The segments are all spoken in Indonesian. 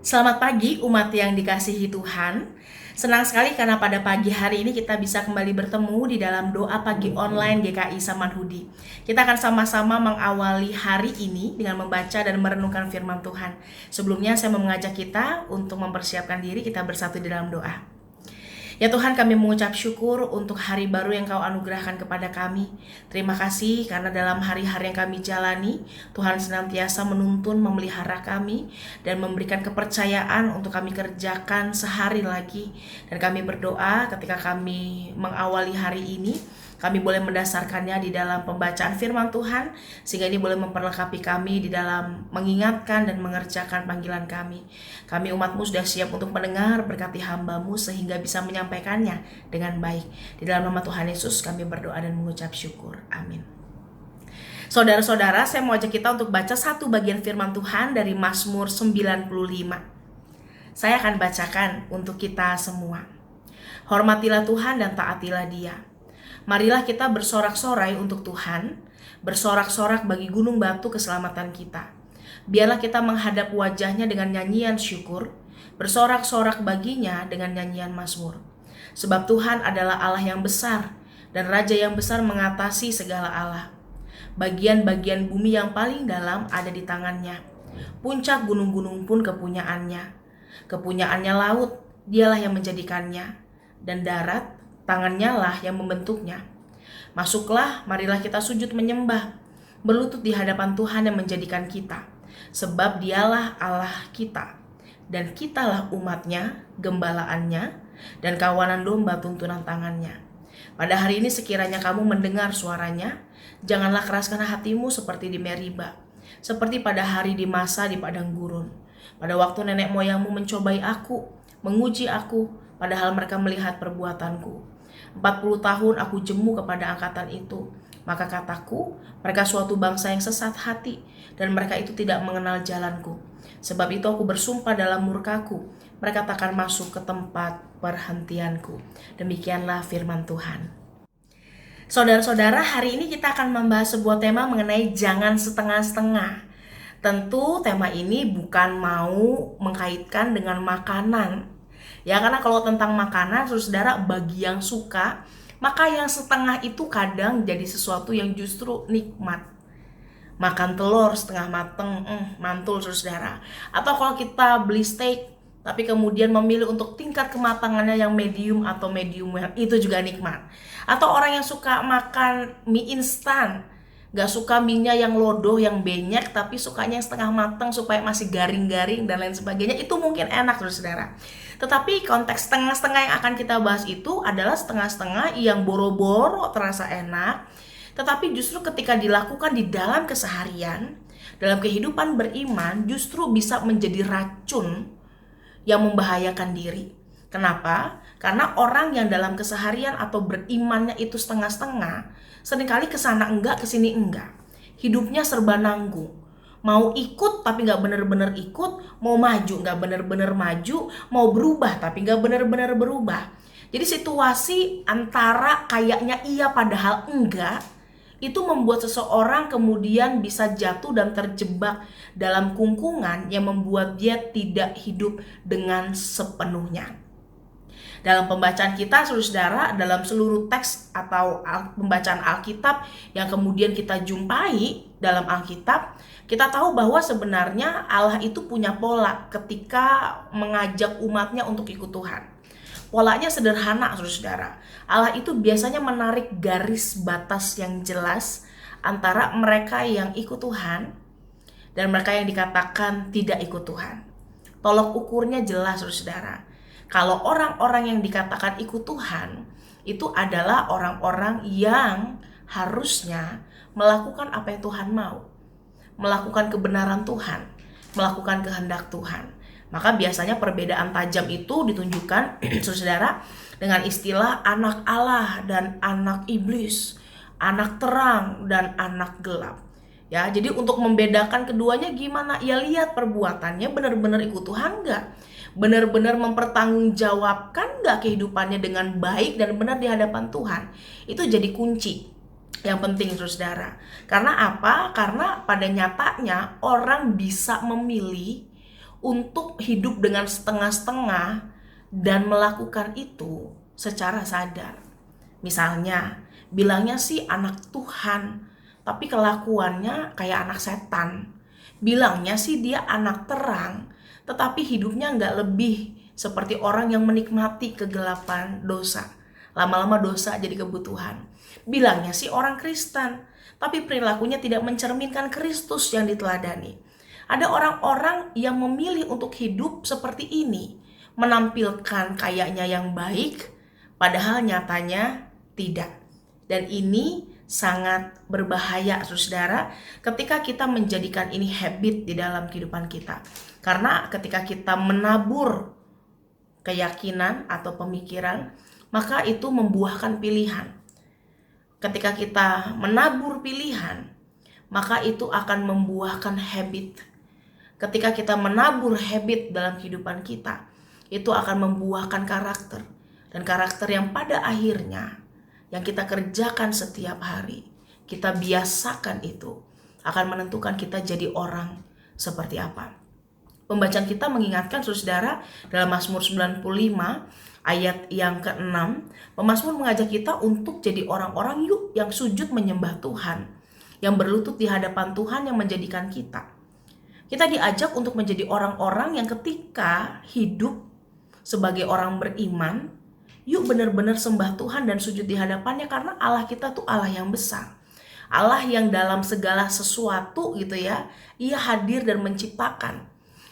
Selamat pagi umat yang dikasihi Tuhan. Senang sekali karena pada pagi hari ini kita bisa kembali bertemu di dalam doa pagi online GKI Samanhudi. Kita akan sama-sama mengawali hari ini dengan membaca dan merenungkan firman Tuhan. Sebelumnya saya mau mengajak kita untuk mempersiapkan diri, kita bersatu di dalam doa. Ya Tuhan, kami mengucap syukur untuk hari baru yang Kau anugerahkan kepada kami. Terima kasih karena dalam hari-hari yang kami jalani, Tuhan senantiasa menuntun, memelihara kami, dan memberikan kepercayaan untuk kami kerjakan sehari lagi. Dan kami berdoa ketika kami mengawali hari ini, kami boleh mendasarkannya di dalam pembacaan firman Tuhan, sehingga ini boleh memperlengkapi kami di dalam mengingatkan dan mengerjakan panggilan kami. Kami umat-Mu sudah siap untuk mendengar, berkati hamba-Mu sehingga bisa menyampaikannya dengan baik. Di dalam nama Tuhan Yesus kami berdoa dan mengucap syukur. Amin. Saudara-saudara, saya mau ajak kita untuk baca satu bagian firman Tuhan dari Mazmur 95. Saya akan bacakan untuk kita semua. Hormatilah Tuhan dan taatilah Dia. Marilah kita bersorak-sorai untuk Tuhan, bersorak-sorak bagi gunung batu keselamatan kita. Biarlah kita menghadap wajahnya dengan nyanyian syukur, bersorak-sorak baginya dengan nyanyian mazmur. Sebab Tuhan adalah Allah yang besar, dan Raja yang besar mengatasi segala Allah. Bagian-bagian bumi yang paling dalam ada di tangannya. Puncak gunung-gunung pun kepunyaannya. Kepunyaannya laut, dialah yang menjadikannya. Dan darat, tangannya lah yang membentuknya. Masuklah, marilah kita sujud menyembah, berlutut di hadapan Tuhan yang menjadikan kita. Sebab dialah Allah kita, dan kitalah umatnya, gembalaannya, dan kawanan domba tuntunan tangannya. Pada hari ini sekiranya kamu mendengar suaranya, janganlah keraskan hatimu seperti di Meriba, seperti pada hari di masa di padang gurun. Pada waktu nenek moyangmu mencobai aku, menguji aku, padahal mereka melihat perbuatanku. 40 tahun aku jemu kepada angkatan itu. Maka kataku, mereka suatu bangsa yang sesat hati, dan mereka itu tidak mengenal jalanku. Sebab itu aku bersumpah dalam murkaku, mereka takkan masuk ke tempat perhentianku. Demikianlah firman Tuhan. Saudara-saudara, hari ini kita akan membahas sebuah tema mengenai jangan setengah-setengah. Tentu tema ini bukan mau mengkaitkan dengan makanan. Ya, karena kalau tentang makanan, saudara, bagi yang suka, maka yang setengah itu kadang jadi sesuatu yang justru nikmat. Makan telur setengah mateng, mantul saudara. Atau kalau kita beli steak, tapi kemudian memilih untuk tingkat kematangannya yang medium atau medium well, itu juga nikmat. Atau orang yang suka makan mie instan, gak suka mie-nya yang lodoh, yang banyak, tapi sukanya yang setengah matang supaya masih garing-garing dan lain sebagainya, itu mungkin enak saudara. Tetapi konteks setengah-setengah yang akan kita bahas itu adalah setengah-setengah yang boro-boro terasa enak, tetapi justru ketika dilakukan di dalam keseharian, dalam kehidupan beriman, justru bisa menjadi racun yang membahayakan diri. Kenapa? Karena orang yang dalam keseharian atau berimannya itu setengah-setengah, seringkali kesana enggak, kesini enggak. Hidupnya serba nanggung. Mau ikut tapi nggak bener-bener ikut, mau maju nggak bener-bener maju, mau berubah tapi nggak bener-bener berubah. Jadi situasi antara kayaknya iya padahal enggak, itu membuat seseorang kemudian bisa jatuh dan terjebak dalam kungkungan yang membuat dia tidak hidup dengan sepenuhnya. Dalam pembacaan kita, saudara, dalam seluruh teks atau pembacaan Alkitab yang kemudian kita jumpai dalam Alkitab, kita tahu bahwa sebenarnya Allah itu punya pola ketika mengajak umatnya untuk ikut Tuhan. Polanya sederhana, saudara. Allah itu biasanya menarik garis batas yang jelas antara mereka yang ikut Tuhan dan mereka yang dikatakan tidak ikut Tuhan. Tolok ukurnya jelas, saudara. Kalau orang-orang yang dikatakan ikut Tuhan, itu adalah orang-orang yang harusnya melakukan apa yang Tuhan mau, melakukan kebenaran Tuhan, melakukan kehendak Tuhan. Maka biasanya perbedaan tajam itu ditunjukkan, saudara, dengan istilah anak Allah dan anak iblis, anak terang dan anak gelap. Ya, jadi untuk membedakan keduanya gimana? Ya lihat perbuatannya benar-benar ikut Tuhan enggak? Benar-benar mempertanggungjawabkan enggak kehidupannya dengan baik dan benar di hadapan Tuhan? Itu jadi kunci yang penting, saudara. Karena apa? Karena pada nyatanya orang bisa memilih untuk hidup dengan setengah-setengah dan melakukan itu secara sadar. Misalnya, bilangnya sih anak Tuhan, tapi kelakuannya kayak anak setan. Bilangnya sih dia anak terang, tetapi hidupnya nggak lebih seperti orang yang menikmati kegelapan dosa. Lama-lama dosa jadi kebutuhan. Bilangnya sih orang Kristen, tapi perilakunya tidak mencerminkan Kristus yang diteladani. Ada orang-orang yang memilih untuk hidup seperti ini, menampilkan kayaknya yang baik, padahal nyatanya tidak. Dan ini sangat berbahaya, saudara, ketika kita menjadikan ini habit di dalam kehidupan kita. Karena ketika kita menabur keyakinan atau pemikiran, maka itu membuahkan pilihan. Ketika kita menabur pilihan, maka itu akan membuahkan habit. Ketika kita menabur habit dalam kehidupan kita, itu akan membuahkan karakter. Dan karakter yang pada akhirnya, yang kita kerjakan setiap hari, kita biasakan itu, akan menentukan kita jadi orang seperti apa. Pembacaan kita mengingatkan saudara dalam Mazmur 95 ayat yang ke-6, pemazmur mengajak kita untuk jadi orang-orang yuk yang sujud menyembah Tuhan, yang berlutut di hadapan Tuhan yang menjadikan kita. Kita diajak untuk menjadi orang-orang yang ketika hidup sebagai orang beriman, yuk benar-benar sembah Tuhan dan sujud di hadapannya, karena Allah kita tuh Allah yang besar. Allah yang dalam segala sesuatu gitu ya, Ia hadir dan menciptakan.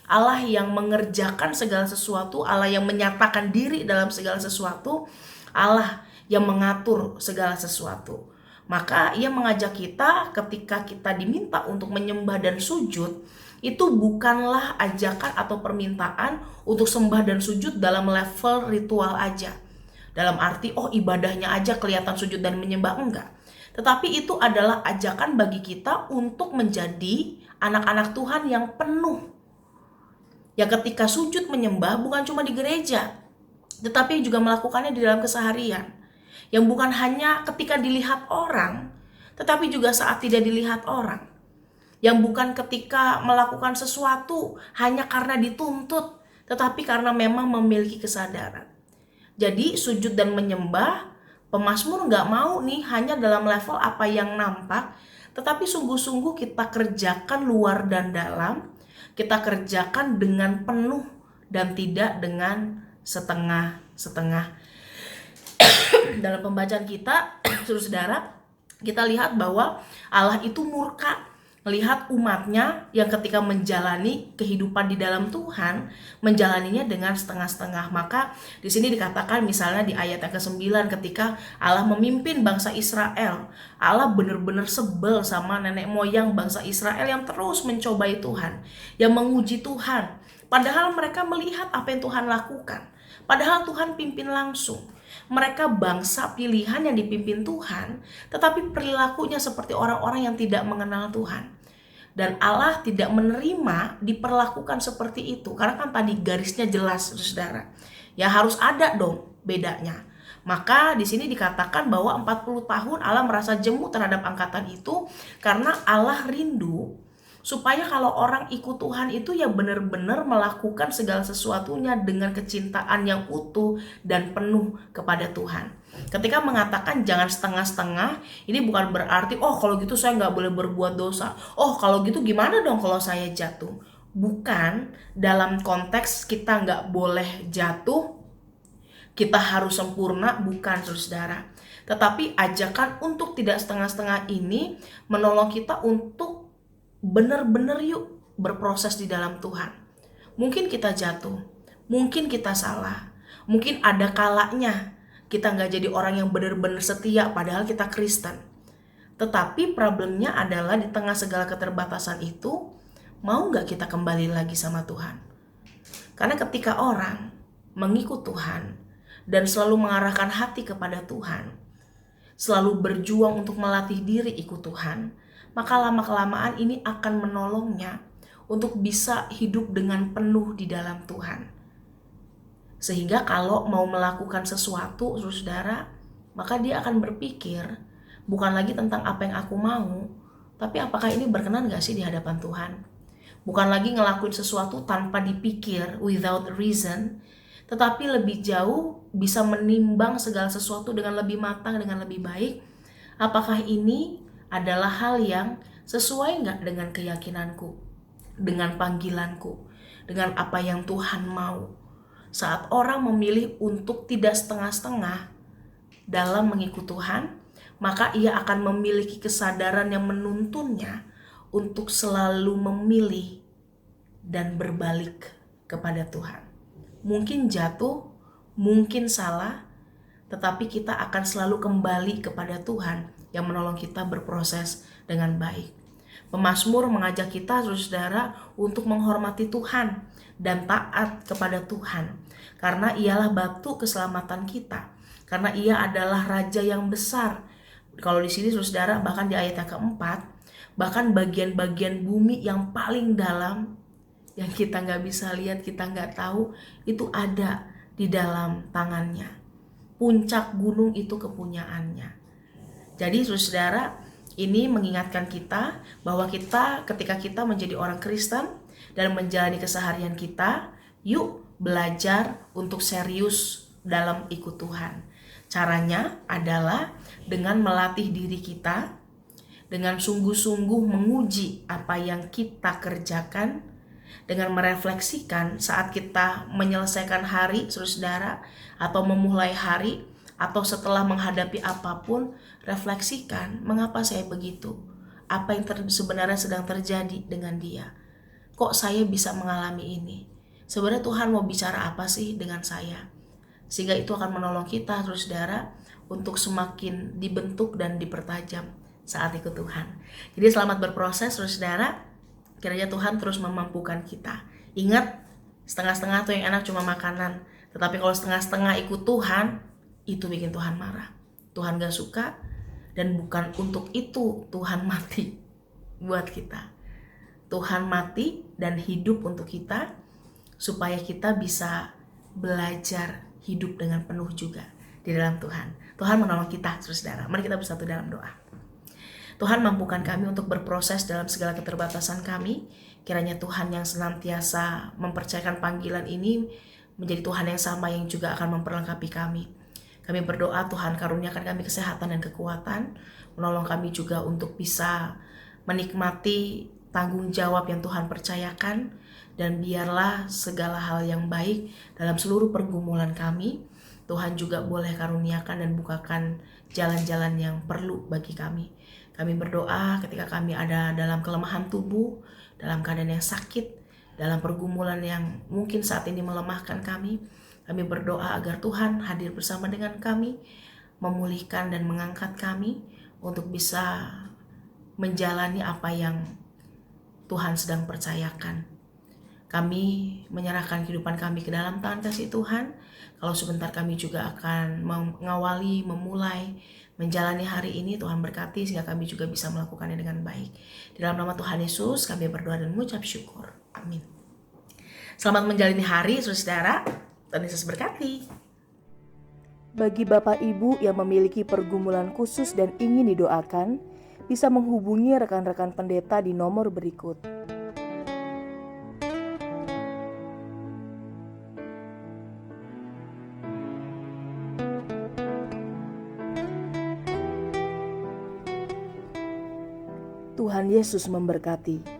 Allah yang mengerjakan segala sesuatu, Allah yang menyatakan diri dalam segala sesuatu, Allah yang mengatur segala sesuatu. Maka Ia mengajak kita ketika kita diminta untuk menyembah dan sujud, itu bukanlah ajakan atau permintaan untuk sembah dan sujud dalam level ritual aja. Dalam arti, ibadahnya aja kelihatan sujud dan menyembah, enggak. Tetapi itu adalah ajakan bagi kita untuk menjadi anak-anak Tuhan yang penuh. Ya ketika sujud menyembah bukan cuma di gereja, tetapi juga melakukannya di dalam keseharian. Yang bukan hanya ketika dilihat orang, tetapi juga saat tidak dilihat orang. Yang bukan ketika melakukan sesuatu hanya karena dituntut, tetapi karena memang memiliki kesadaran. Jadi sujud dan menyembah, pemazmur gak mau nih hanya dalam level apa yang nampak, tetapi sungguh-sungguh kita kerjakan luar dan dalam, kita kerjakan dengan penuh dan tidak dengan setengah-setengah. Dalam pembacaan kita, saudara, kita lihat bahwa Allah itu murka melihat umatnya yang ketika menjalani kehidupan di dalam Tuhan, menjalaninya dengan setengah-setengah. Maka di sini dikatakan misalnya di ayat yang ke-9, ketika Allah memimpin bangsa Israel, Allah benar-benar sebel sama nenek moyang bangsa Israel yang terus mencobai Tuhan, yang menguji Tuhan. Padahal mereka melihat apa yang Tuhan lakukan. Padahal Tuhan pimpin langsung. Mereka bangsa pilihan yang dipimpin Tuhan, tetapi perilakunya seperti orang-orang yang tidak mengenal Tuhan. Dan Allah tidak menerima diperlakukan seperti itu. Karena kan tadi garisnya jelas, saudara. Ya harus ada dong bedanya. Maka di sini dikatakan bahwa 40 tahun Allah merasa jemu terhadap angkatan itu, karena Allah rindu supaya kalau orang ikut Tuhan itu ya benar-benar melakukan segala sesuatunya dengan kecintaan yang utuh dan penuh kepada Tuhan. Ketika mengatakan jangan setengah-setengah, ini bukan berarti kalau gitu saya nggak boleh berbuat dosa. Kalau gitu gimana dong kalau saya jatuh? Bukan dalam konteks kita nggak boleh jatuh, kita harus sempurna, bukan saudara. Tetapi ajakan untuk tidak setengah-setengah ini menolong kita untuk benar-benar yuk berproses di dalam Tuhan. Mungkin kita jatuh, mungkin kita salah, mungkin ada kalanya kita gak jadi orang yang benar-benar setia padahal kita Kristen. Tetapi problemnya adalah di tengah segala keterbatasan itu, mau gak kita kembali lagi sama Tuhan? Karena ketika orang mengikut Tuhan dan selalu mengarahkan hati kepada Tuhan, selalu berjuang untuk melatih diri ikut Tuhan, maka lama-kelamaan ini akan menolongnya untuk bisa hidup dengan penuh di dalam Tuhan. Sehingga kalau mau melakukan sesuatu, saudara, maka dia akan berpikir bukan lagi tentang apa yang aku mau, tapi apakah ini berkenan gak sih di hadapan Tuhan? Bukan lagi ngelakuin sesuatu tanpa dipikir, without reason, tetapi lebih jauh bisa menimbang segala sesuatu dengan lebih matang, dengan lebih baik. Apakah ini adalah hal yang sesuai nggak dengan keyakinanku, dengan panggilanku, dengan apa yang Tuhan mau. Saat orang memilih untuk tidak setengah-setengah dalam mengikut Tuhan, maka ia akan memiliki kesadaran yang menuntunnya untuk selalu memilih dan berbalik kepada Tuhan. Mungkin jatuh, mungkin salah, tetapi kita akan selalu kembali kepada Tuhan yang menolong kita berproses dengan baik. Pemazmur mengajak kita, saudara, untuk menghormati Tuhan dan taat kepada Tuhan, karena ialah batu keselamatan kita, karena ia adalah Raja yang besar. Kalau di sini, saudara, bahkan di ayat yang keempat, bahkan bagian-bagian bumi yang paling dalam, yang kita nggak bisa lihat, kita nggak tahu, itu ada di dalam tangannya. Puncak gunung itu kepunyaannya. Jadi saudara, ini mengingatkan kita bahwa kita ketika kita menjadi orang Kristen dan menjalani keseharian kita, yuk belajar untuk serius dalam ikut Tuhan. Caranya adalah dengan melatih diri kita, dengan sungguh-sungguh menguji apa yang kita kerjakan, dengan merefleksikan saat kita menyelesaikan hari, saudara, atau memulai hari, atau setelah menghadapi apapun, refleksikan mengapa saya begitu, apa yang sebenarnya sedang terjadi dengan dia, kok saya bisa mengalami ini, sebenarnya Tuhan mau bicara apa sih dengan saya, sehingga itu akan menolong kita, saudara, untuk semakin dibentuk dan dipertajam saat ikut Tuhan. Jadi selamat berproses, saudara. Kiranya Tuhan terus memampukan kita. Ingat, setengah-setengah tuh yang enak cuma makanan. Tetapi kalau setengah-setengah ikut Tuhan, itu bikin Tuhan marah. Tuhan gak suka, dan bukan untuk itu Tuhan mati buat kita. Tuhan mati dan hidup untuk kita, supaya kita bisa belajar hidup dengan penuh juga di dalam Tuhan. Tuhan menolong kita, saudara. Mari kita bersatu dalam doa. Tuhan, mampukan kami untuk berproses dalam segala keterbatasan kami. Kiranya Tuhan yang senantiasa mempercayakan panggilan ini menjadi Tuhan yang sama yang juga akan memperlengkapi kami. Kami berdoa Tuhan karuniakan kami kesehatan dan kekuatan, menolong kami juga untuk bisa menikmati tanggung jawab yang Tuhan percayakan, dan biarlah segala hal yang baik dalam seluruh pergumulan kami, Tuhan juga boleh karuniakan dan bukakan jalan-jalan yang perlu bagi kami. Kami berdoa ketika kami ada dalam kelemahan tubuh, dalam keadaan yang sakit, dalam pergumulan yang mungkin saat ini melemahkan kami. Kami berdoa agar Tuhan hadir bersama dengan kami, memulihkan dan mengangkat kami untuk bisa menjalani apa yang Tuhan sedang percayakan. Kami menyerahkan kehidupan kami ke dalam tangan kasih Tuhan. Kalau sebentar kami juga akan mengawali, memulai, menjalani hari ini, Tuhan berkati sehingga kami juga bisa melakukannya dengan baik. Di dalam nama Tuhan Yesus kami berdoa dan mengucap syukur. Amin. Selamat menjalani hari, saudara. Tuhan Yesus berkati. Bagi Bapak Ibu yang memiliki pergumulan khusus dan ingin didoakan, bisa menghubungi rekan-rekan pendeta di nomor berikut. Tuhan Yesus memberkati.